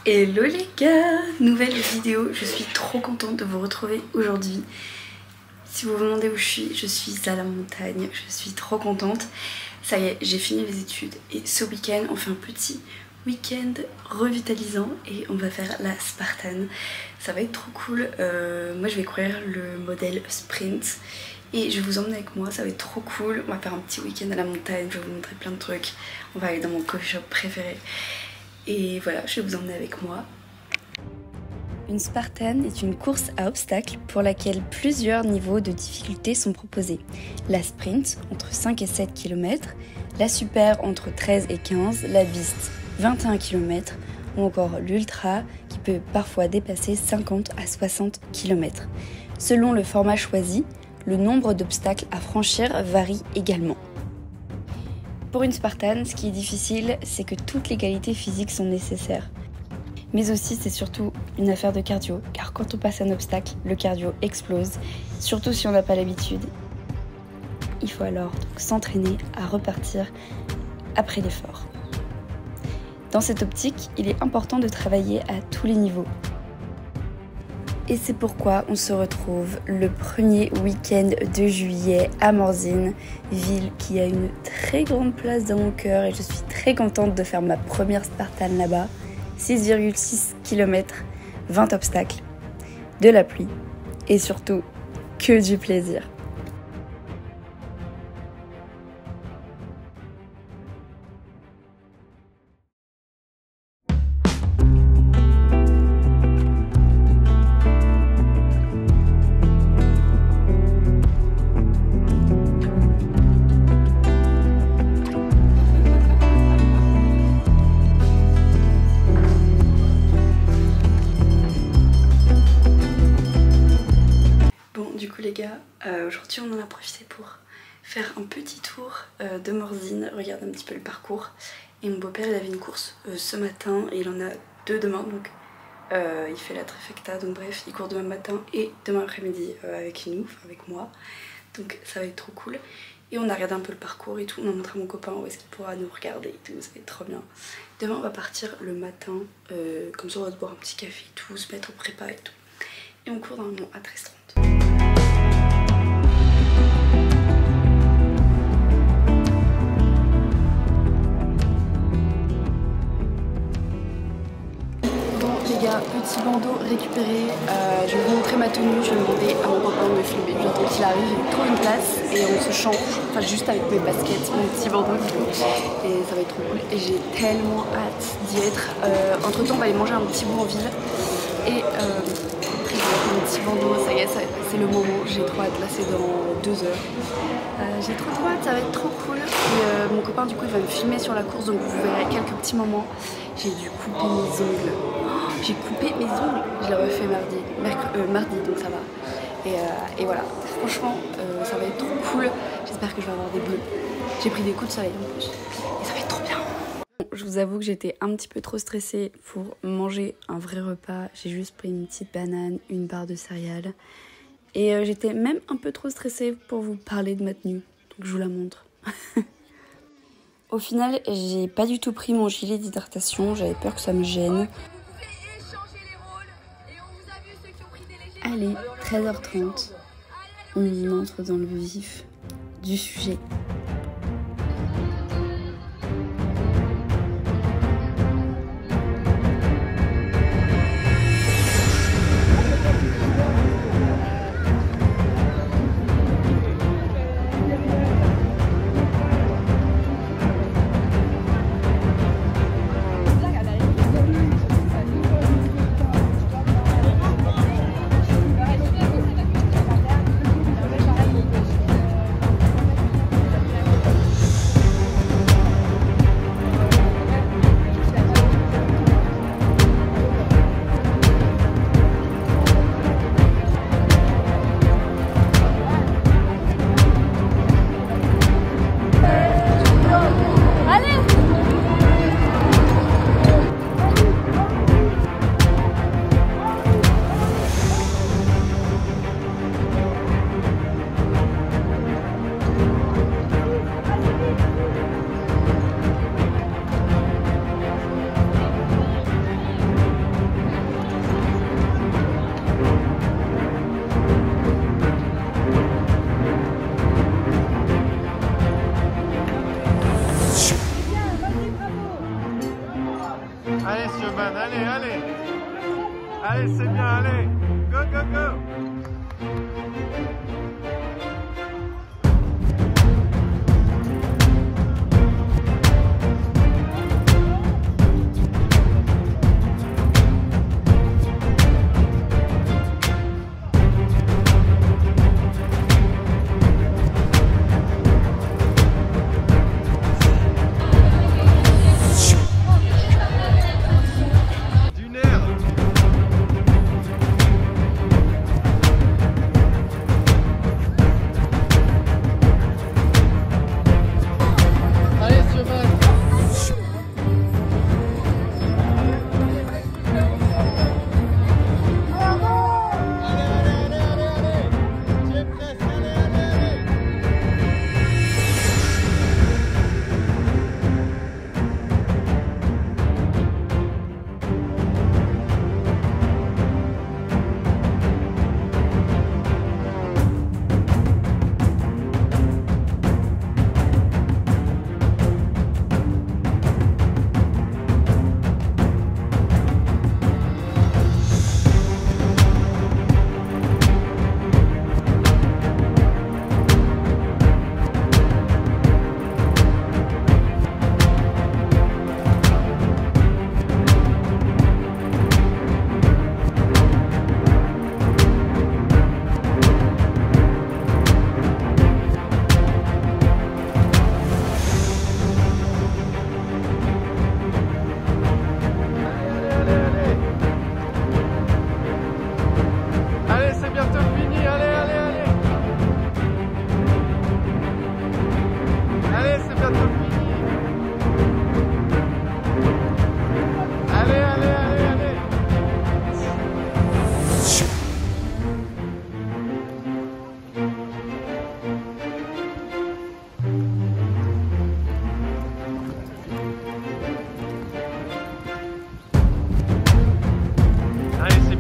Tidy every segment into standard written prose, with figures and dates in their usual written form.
Hello les gars, nouvelle vidéo, je suis trop contente de vous retrouver aujourd'hui. Si vous vous demandez où je suis à la montagne, je suis trop contente. Ça y est, j'ai fini les études et ce week-end on fait un petit week-end revitalisant et on va faire la Spartan. Ça va être trop cool, moi je vais courir le modèle sprint et je vais vous emmener avec moi, ça va être trop cool. On va faire un petit week-end à la montagne, je vais vous montrer plein de trucs. On va aller dans mon coffee shop préféré. Et voilà, je vais vous emmener avec moi. Une Spartan est une course à obstacles pour laquelle plusieurs niveaux de difficulté sont proposés. La sprint, entre 5 et 7 km, la super, entre 13 et 15, la beast, 21 km, ou encore l'ultra, qui peut parfois dépasser 50 à 60 km. Selon le format choisi, le nombre d'obstacles à franchir varie également. Pour une Spartan, ce qui est difficile, c'est que toutes les qualités physiques sont nécessaires. Mais aussi, c'est surtout une affaire de cardio, car quand on passe un obstacle, le cardio explose, surtout si on n'a pas l'habitude. Il faut alors donc s'entraîner à repartir après l'effort. Dans cette optique, il est important de travailler à tous les niveaux. Et c'est pourquoi on se retrouve le premier week-end de juillet à Morzine, ville qui a une très grande place dans mon cœur et je suis très contente de faire ma première Spartan là-bas. 6,6 km, 20 obstacles, de la pluie et surtout que du plaisir. Du coup les gars, aujourd'hui on en a profité pour faire un petit tour de Morzine, regarder un petit peu le parcours. Et mon beau-père il avait une course ce matin et il en a deux demain, donc il fait la trifecta, donc bref, il court demain matin et demain après-midi avec nous, enfin avec moi. Donc ça va être trop cool. Et on a regardé un peu le parcours et tout, on a montré à mon copain où est-ce qu'il pourra nous regarder et tout, ça va être trop bien. Demain on va partir le matin, comme ça on va se boire un petit café et tout, se mettre au prépa et tout. Et on court normalement à 13h30. Petit bandeau récupéré, je vais vous montrer ma tenue, je vais demander à mon copain de me filmer, j'attends qu'il arrive, il trouve une place et on se change, enfin juste avec mes baskets, mon petit bandeau du coup, et ça va être trop cool et j'ai tellement hâte d'y être. Entre temps on va aller manger un petit bout en ville et après mon petit bandeau, ça y est, c'est le moment, j'ai trop hâte, là c'est dans 2 heures. J'ai trop hâte, ça va être trop cool et mon copain du coup il va me filmer sur la course donc vous verrez quelques petits moments. J'ai dû couper mes ongles. J'ai coupé mes ongles, je l'ai refait mardi, donc ça va. Et voilà, franchement, ça va être trop cool. J'espère que je vais avoir des bleus. J'ai pris des coups de soleil en plus. Et ça va être trop bien. Je vous avoue que j'étais un petit peu trop stressée pour manger un vrai repas. J'ai juste pris une petite banane, une barre de céréales. Et j'étais même un peu trop stressée pour vous parler de ma tenue. Donc je vous la montre. Au final, j'ai pas du tout pris mon gilet d'hydratation. J'avais peur que ça me gêne. Allez, 13h30, on entre dans le vif du sujet. Siobhan, allez, allez. Allez, c'est bien, allez. Go, go, go.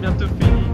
Bientôt fini.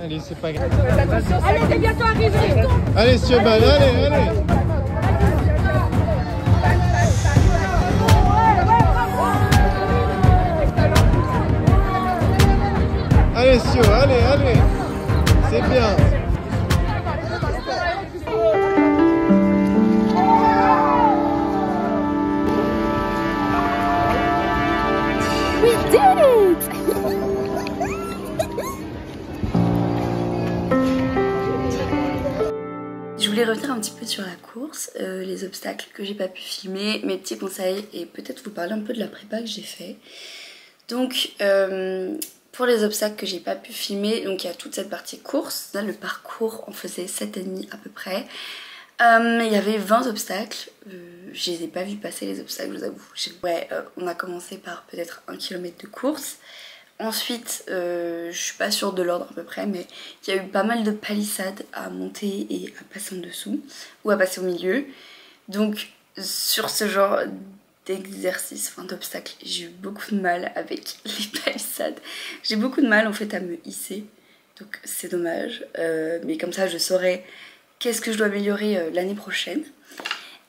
Allez, c'est pas grave. Allez, t'es bientôt arrivé. Allez, Siobhan, allez, allez. Allez, Sio, allez, allez. C'est bien. We did it! Je voulais revenir un petit peu sur la course, les obstacles que j'ai pas pu filmer, mes petits conseils et peut-être vous parler un peu de la prépa que j'ai fait. Donc pour les obstacles que j'ai pas pu filmer, donc il y a toute cette partie course, là le parcours on faisait 7,5 à peu près. Il y avait 20 obstacles, je les ai pas vus passer les obstacles, je vous avoue. Ouais, on a commencé par peut-être 1 km de course. Ensuite, je suis pas sûre de l'ordre à peu près, mais il y a eu pas mal de palissades à monter et à passer en dessous, ou à passer au milieu. Donc sur ce genre d'exercice, enfin d'obstacles, j'ai eu beaucoup de mal avec les palissades. J'ai beaucoup de mal en fait à me hisser, donc c'est dommage. Mais comme ça je saurai qu'est-ce que je dois améliorer l'année prochaine.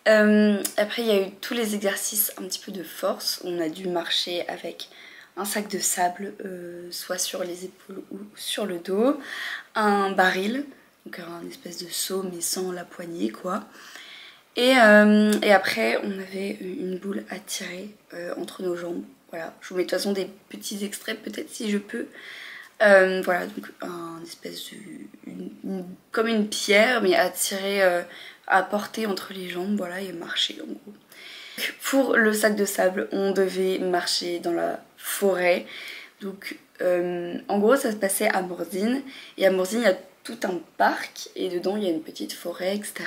Après il y a eu tous les exercices un petit peu de force. On a dû marcher avec un sac de sable, soit sur les épaules ou sur le dos, un baril, donc un espèce de seau mais sans la poignée quoi, Et après on avait une boule à tirer entre nos jambes. Voilà, je vous mets de toute façon des petits extraits peut-être si je peux. Voilà, donc un espèce de... comme une pierre mais à tirer, à porter entre les jambes, voilà, et marcher en gros. Pour le sac de sable, on devait marcher dans la forêt. Donc en gros ça se passait à Morzine. Et à Morzine il y a tout un parc et dedans il y a une petite forêt, etc.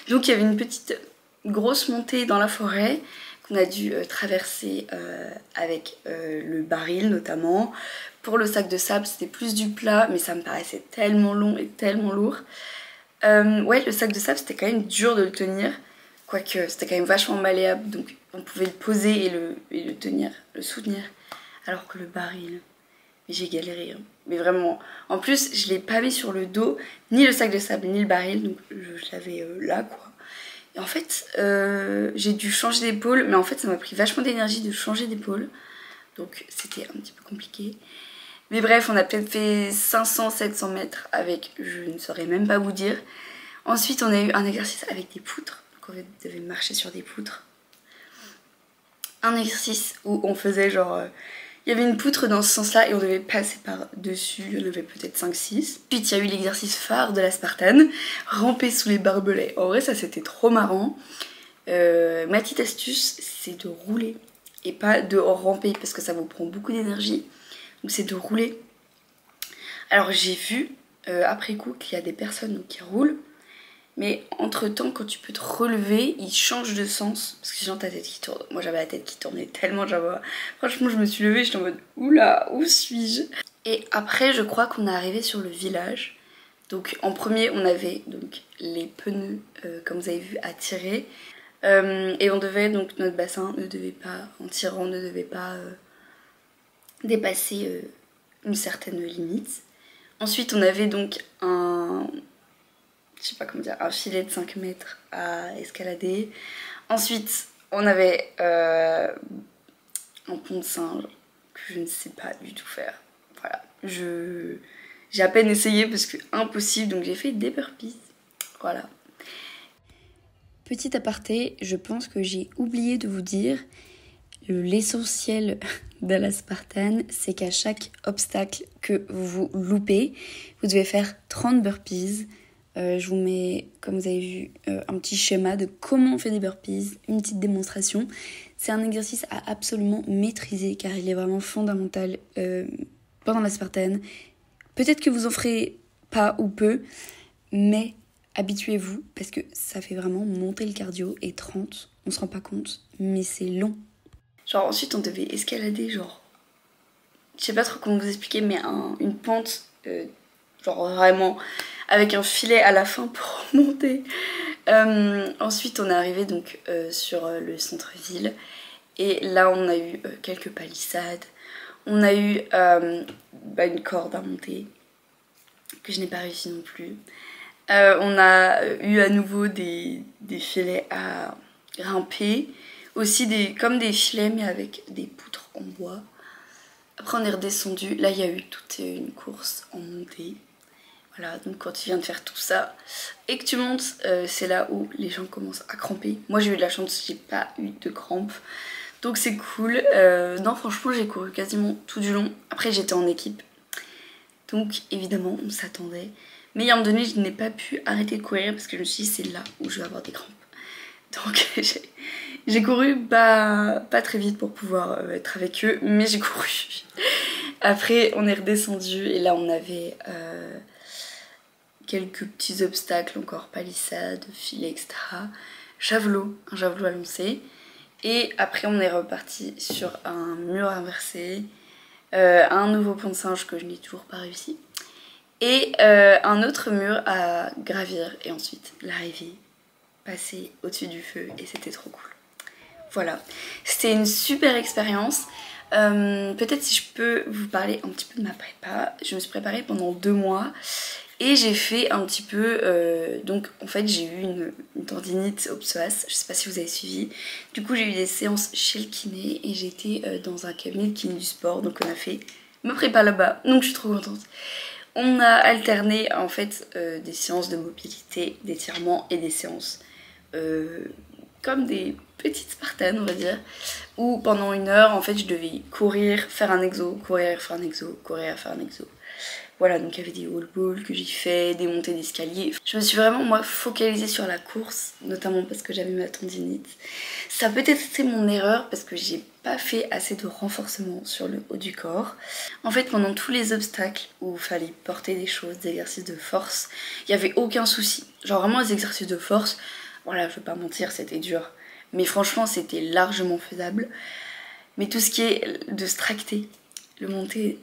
Donc il y avait une petite grosse montée dans la forêt qu'on a dû traverser avec le baril notamment. Pour le sac de sable c'était plus du plat mais ça me paraissait tellement long et tellement lourd. Ouais, le sac de sable c'était quand même dur de le tenir, quoique c'était quand même vachement malléable donc on pouvait le poser et le tenir, le soutenir, alors que le baril, mais j'ai galéré hein. Mais vraiment, en plus je l'ai pas mis sur le dos, ni le sac de sable ni le baril, donc je l'avais là quoi. Et en fait j'ai dû changer d'épaule, mais en fait ça m'a pris vachement d'énergie de changer d'épaule, donc c'était un petit peu compliqué. Mais bref, on a peut-être fait 500-700 mètres avec, je ne saurais même pas vous dire. Ensuite on a eu un exercice avec des poutres, donc on devait marcher sur des poutres. Un exercice où on faisait genre... il y avait une poutre dans ce sens-là et on devait passer par-dessus, il y en avait peut-être 5-6. Ensuite il y a eu l'exercice phare de la Spartane, ramper sous les barbelés. En vrai ça c'était trop marrant. Ma petite astuce c'est de rouler et pas de ramper parce que ça vous prend beaucoup d'énergie. Donc c'est de rouler. Alors j'ai vu après coup qu'il y a des personnes qui roulent, mais entre temps quand tu peux te relever ils changent de sens parce que sinon ta tête qui tourne. Moi j'avais la tête qui tournait tellement, franchement je me suis levée, j'étais en mode oula, où suis-je? Et après je crois qu'on est arrivé sur le village. Donc en premier on avait donc les pneus comme vous avez vu à tirer, et on devait donc, notre bassin ne devait pas, en tirant ne devait pas dépasser une certaine limite. Ensuite on avait donc je sais pas comment dire, un filet de 5 mètres à escalader. Ensuite on avait un pont de singe que je ne sais pas du tout faire. Voilà, j'ai à peine essayé parce que impossible, donc j'ai fait des burpees. Voilà. Petit aparté, je pense que j'ai oublié de vous dire l'essentiel de la Spartane, c'est qu'à chaque obstacle que vous loupez, vous devez faire 30 burpees. Je vous mets, comme vous avez vu, un petit schéma de comment on fait des burpees, une petite démonstration. C'est un exercice à absolument maîtriser car il est vraiment fondamental pendant la Spartane. Peut-être que vous en ferez pas ou peu, mais habituez-vous parce que ça fait vraiment monter le cardio. Et 30, on se rend pas compte, mais c'est long. Genre ensuite on devait escalader, genre, je sais pas trop comment vous expliquer, mais une pente, genre vraiment avec un filet à la fin pour monter. Ensuite on est arrivé donc sur le centre-ville et là on a eu quelques palissades, on a eu une corde à monter que je n'ai pas réussi non plus. On a eu à nouveau des filets à grimper. Aussi comme des filets mais avec des poutres en bois. Après on est redescendu, là il y a eu toute une course en montée. Voilà, donc quand tu viens de faire tout ça et que tu montes, c'est là où les gens commencent à cramper. Moi j'ai eu de la chance, j'ai pas eu de crampes, donc c'est cool. Non franchement j'ai couru quasiment tout du long. Après j'étais en équipe, donc évidemment on s'attendait. Mais à un moment donné je n'ai pas pu arrêter de courir parce que je me suis dit c'est là où je vais avoir des crampes. Donc j'ai couru pas très vite pour pouvoir être avec eux, mais j'ai couru. Après on est redescendu et là on avait quelques petits obstacles encore, palissades, filets, etc. Un javelot à lancer. Et après on est reparti sur un mur inversé, un nouveau pont de singe que je n'ai toujours pas réussi, et un autre mur à gravir et ensuite l'arrivée, passer au-dessus du feu et c'était trop cool. Voilà, c'était une super expérience. Peut-être si je peux vous parler un petit peu de ma prépa. Je me suis préparée pendant 2 mois et j'ai fait un petit peu, donc en fait j'ai eu une tendinite au psoas, je sais pas si vous avez suivi. Du coup j'ai eu des séances chez le kiné et j'étais dans un cabinet de kiné du sport, donc on a fait ma prépa là-bas, donc je suis trop contente. On a alterné en fait des séances de mobilité, d'étirement et des séances comme des petites Spartanes on va dire, où pendant 1 heure en fait je devais courir, faire un exo, courir, faire un exo, courir, faire un exo. Voilà, donc il y avait des wall balls que j'ai fait, des montées d'escalier. Je me suis vraiment moi focalisée sur la course, notamment parce que j'avais ma tendinite. Ça a peut-être été mon erreur parce que j'ai pas fait assez de renforcement sur le haut du corps. En fait, pendant tous les obstacles où il fallait porter des choses, des exercices de force, il n'y avait aucun souci. Genre vraiment les exercices de force, voilà, je vais pas mentir, c'était dur. Mais franchement, c'était largement faisable. Mais tout ce qui est de se tracter, le monter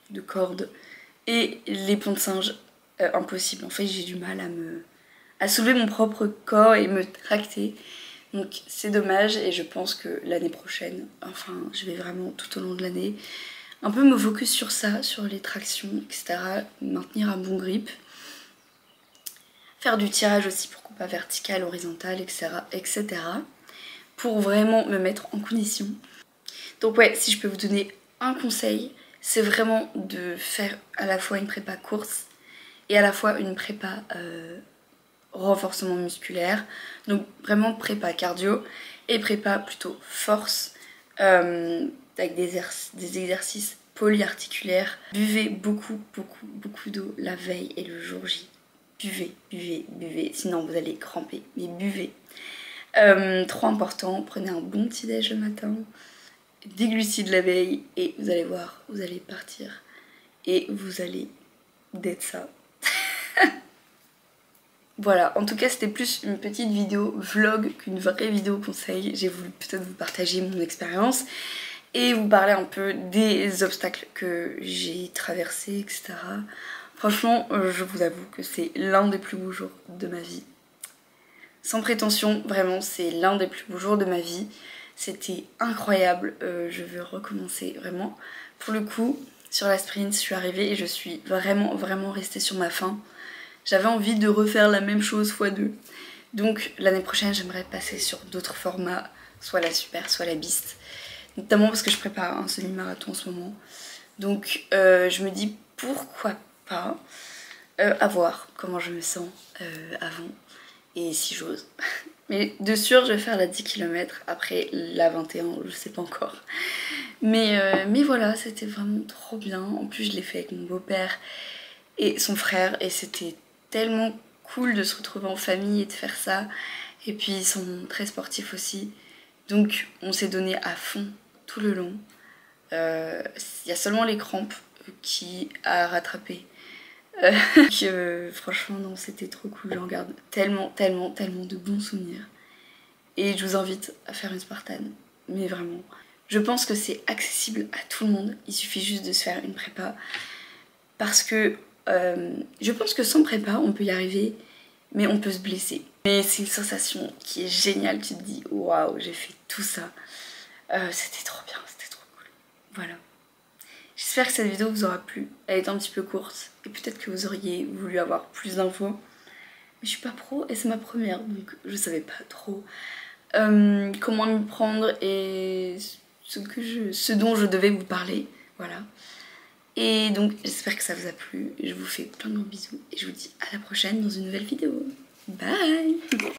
de corde et les ponts de singe, impossible. En fait, j'ai du mal à soulever mon propre corps et me tracter. Donc c'est dommage et je pense que l'année prochaine, enfin je vais vraiment tout au long de l'année, un peu me focus sur ça, sur les tractions, etc. Maintenir un bon grip. Faire du tirage aussi, pourquoi pas vertical, horizontal, etc. Pour vraiment me mettre en condition. Donc ouais, si je peux vous donner un conseil, c'est vraiment de faire à la fois une prépa course et à la fois une prépa renforcement musculaire. Donc vraiment prépa cardio et prépa plutôt force avec des exercices polyarticulaires. Buvez beaucoup d'eau la veille et le jour J. Buvez, sinon vous allez cramper, mais buvez. Trop important, prenez un bon petit déj le matin, des glucides la veille et vous allez voir, vous allez partir et vous allez d'être ça. Voilà, en tout cas c'était plus une petite vidéo vlog qu'une vraie vidéo conseil. J'ai voulu peut-être vous partager mon expérience et vous parler un peu des obstacles que j'ai traversés, etc. Franchement, je vous avoue que c'est l'un des plus beaux jours de ma vie. Sans prétention, vraiment, c'est l'un des plus beaux jours de ma vie. C'était incroyable, je veux recommencer, vraiment. Pour le coup, sur la sprint, je suis arrivée et je suis vraiment restée sur ma faim. J'avais envie de refaire la même chose x2. Donc l'année prochaine, j'aimerais passer sur d'autres formats, soit la super, soit la beast. Notamment parce que je prépare un semi-marathon en ce moment. Donc je me dis pourquoi pas, à voir comment je me sens avant et si j'ose. Mais de sûr, je vais faire la 10 km après la 21, je sais pas encore. Mais voilà, c'était vraiment trop bien. En plus, je l'ai fait avec mon beau-père et son frère et c'était tellement cool de se retrouver en famille et de faire ça. Et puis ils sont très sportifs aussi. Donc on s'est donné à fond tout le long. Il y a seulement les crampes qui a rattrapé. Franchement non, c'était trop cool. J'en garde tellement de bons souvenirs. Et je vous invite à faire une Spartane. Mais vraiment. Je pense que c'est accessible à tout le monde. Il suffit juste de se faire une prépa. Parce que je pense que sans prépa, on peut y arriver, mais on peut se blesser. Mais c'est une sensation qui est géniale. Tu te dis, waouh, j'ai fait tout ça. C'était trop bien, c'était trop cool. Voilà. J'espère que cette vidéo vous aura plu. Elle est un petit peu courte et peut-être que vous auriez voulu avoir plus d'infos. Mais je suis pas pro et c'est ma première, donc je savais pas trop comment m'y prendre et ce dont je devais vous parler. Voilà. Et donc j'espère que ça vous a plu, je vous fais plein de gros bisous et je vous dis à la prochaine dans une nouvelle vidéo. Bye.